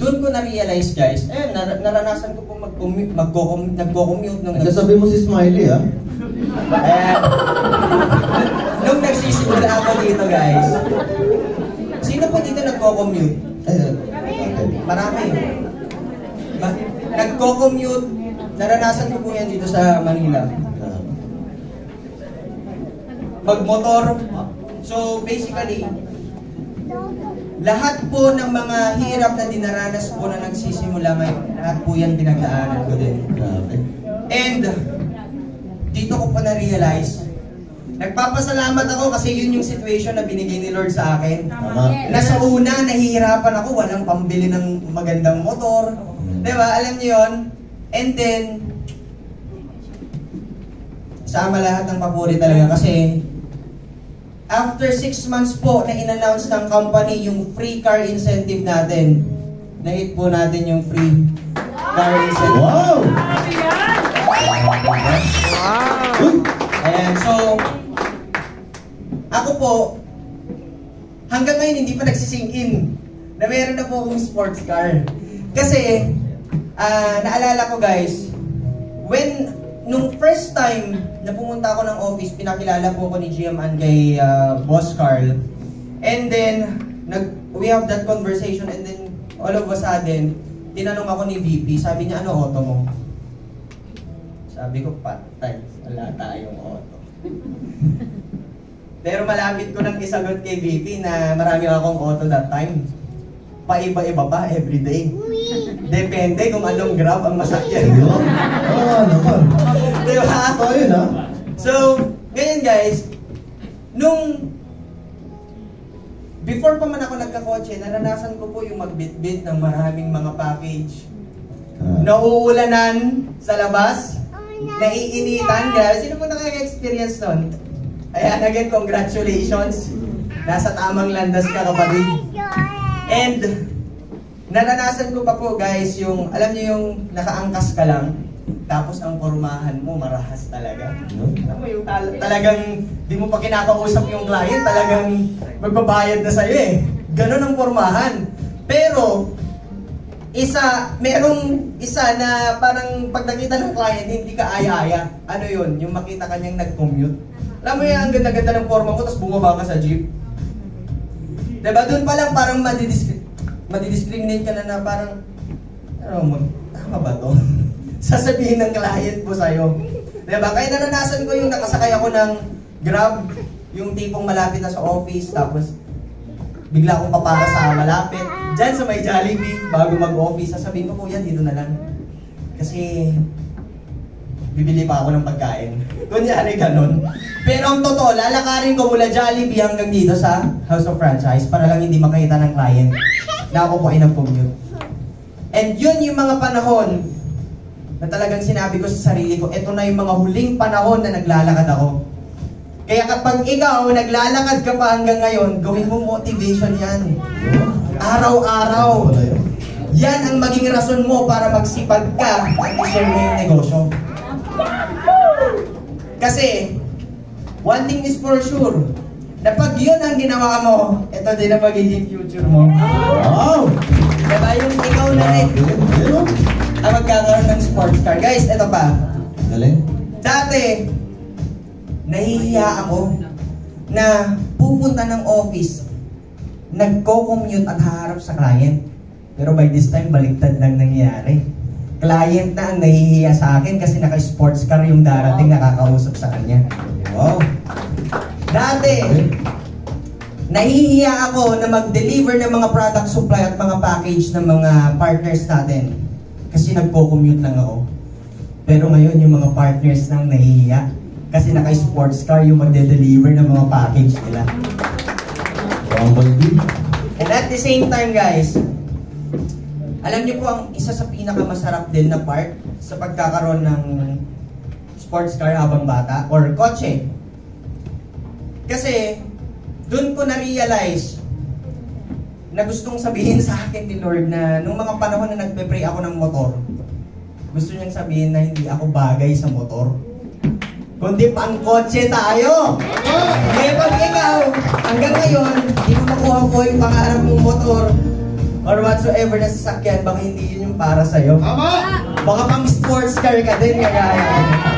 doon ko na-realize guys, naranasan ko po nagko-commute nung... Nagsasabi mo si Smiley ha? Nung nagsisimula ako dito guys, sino po dito nagko-commute? Marami. Nagko-commute, naranasan ko po yan dito sa Manila. Magmotor. So basically, lahat po ng mga hirap na dinaranas po na nagsisimula ngayon, lahat po yan pinagdaanan ko din. And dito ko pa na-realize, nagpapasalamat ako kasi yun yung situation na binigay ni Lord sa akin. Nasa una, nahihirapan ako, walang pambili ng magandang motor. Diba? Alam niyo yun? And then, sama lahat ng papuri talaga kasi after 6 months po na in-announce ng company yung free car incentive natin. Na-hit po natin yung free car incentive. Wow! Ayan, so ako po, hanggang ngayon hindi pa nagsisink in na meron na po akong sports car. Kasi, naalala ko guys, nung first time na pumunta ako ng office, pinakilala po ako ni GMan kay Boss Carl. And then, we have that conversation and then all of a sudden, tinanong ako ni VP, sabi niya, ano auto mo? Sabi ko, patay, wala tayong auto. Pero malapit ko nang isagot kay VP na marami akong auto that time. Paiba-iba pa, everyday. Depende kung anong grab ang masakyan ko. Naman. Diba? Ayun ha? So, ganyan guys, before pa man ako nagkakotse, naranasan ko po yung magbitbit ng maraming mga package. Nauulanan sa labas, naiinitan, guys. Sino po nakaka-experience nun? Ayan, again, congratulations. Nasa tamang landas ka, kapatid. And, naranasan ko pa po, guys, yung, alam niyo yung nakaangkas ka lang, tapos ang pormahan mo, marahas talaga. Alam mo yung talagang, di mo pa kinakausap yung client, talagang magbabayad na sa'yo eh. Ganon ang pormahan. Pero, merong isa na parang pag nakita ng client, hindi ka aya-aya. Ano yun? Yung makita kanyang nag-commute. Alam mo yung ang ganda-ganda ng forma mo, tapos bumaba ka sa jeep. Diba? Doon pa lang parang madidiscriminate ka na parang, ano mo, tama ba to? Sasabihin ng client mo sa'yo. Diba? Kaya naranasan ko yung nakasakay ako ng Grab, yung tipong malapit na sa office, tapos bigla akong papara sa malapit. Diyan sa may Jollibee, bago mag-office, sasabihin ko, kuya, dito na lang. Kasi, bibili pa ako ng pagkain. Kunyari ganun. Pero ang totoo, lalakarin ko mula Jollibee hanggang dito sa House of Franchise para lang hindi makita ng client na ako po ay nag-commute. And yun yung mga panahon na talagang sinabi ko sa sarili ko, eto na yung mga huling panahon na naglalakad ako. Kaya kapag ikaw, naglalakad ka pa hanggang ngayon, gawin mo motivation yan. Araw-araw. Yan ang maging rason mo para magsipag ka at i-share mo yung negosyo. Kasi, one thing is for sure, na pag yun ang ginawa mo, ito din ang magiging future mo. Wow! Diba yung ikaw na rin ang magkakaroon ng sports car. Guys, ito pa. Galing. Dati, nahihiya ako na pupunta ng office, nagko-commute at haharap sa client. Pero by this time, baliktad lang nangyayari. Client na ang nahihiya sa akin kasi naka-sports car yung darating nakakausap sa kanya. Wow! Dati, nahihiya ako na mag-deliver ng mga product supply at mga package ng mga partners natin. Kasi nagko-commute lang ako. Pero ngayon, yung mga partners nang nahihiya. Kasi naka-sports car yung magde-deliver ng mga package nila. And at the same time, guys, alam niyo po ang isa sa pinakamasarap din na part sa pagkakaroon ng sports car habang bata or kotse. Kasi doon ko na-realize na gustong sabihin sa akin ni Lord na nung mga panahon na nagpe-pray ako ng motor, gusto niyang sabihin na hindi ako bagay sa motor. Kundi pang kotse tayo! Kaya pag ikaw, hanggang ngayon, hindi mo makuha po yung pangarap mong motor, or whatsoever na sasakyan, baka hindi yun yung para sa'yo. Tama! Baka pang sports car ka din, kaya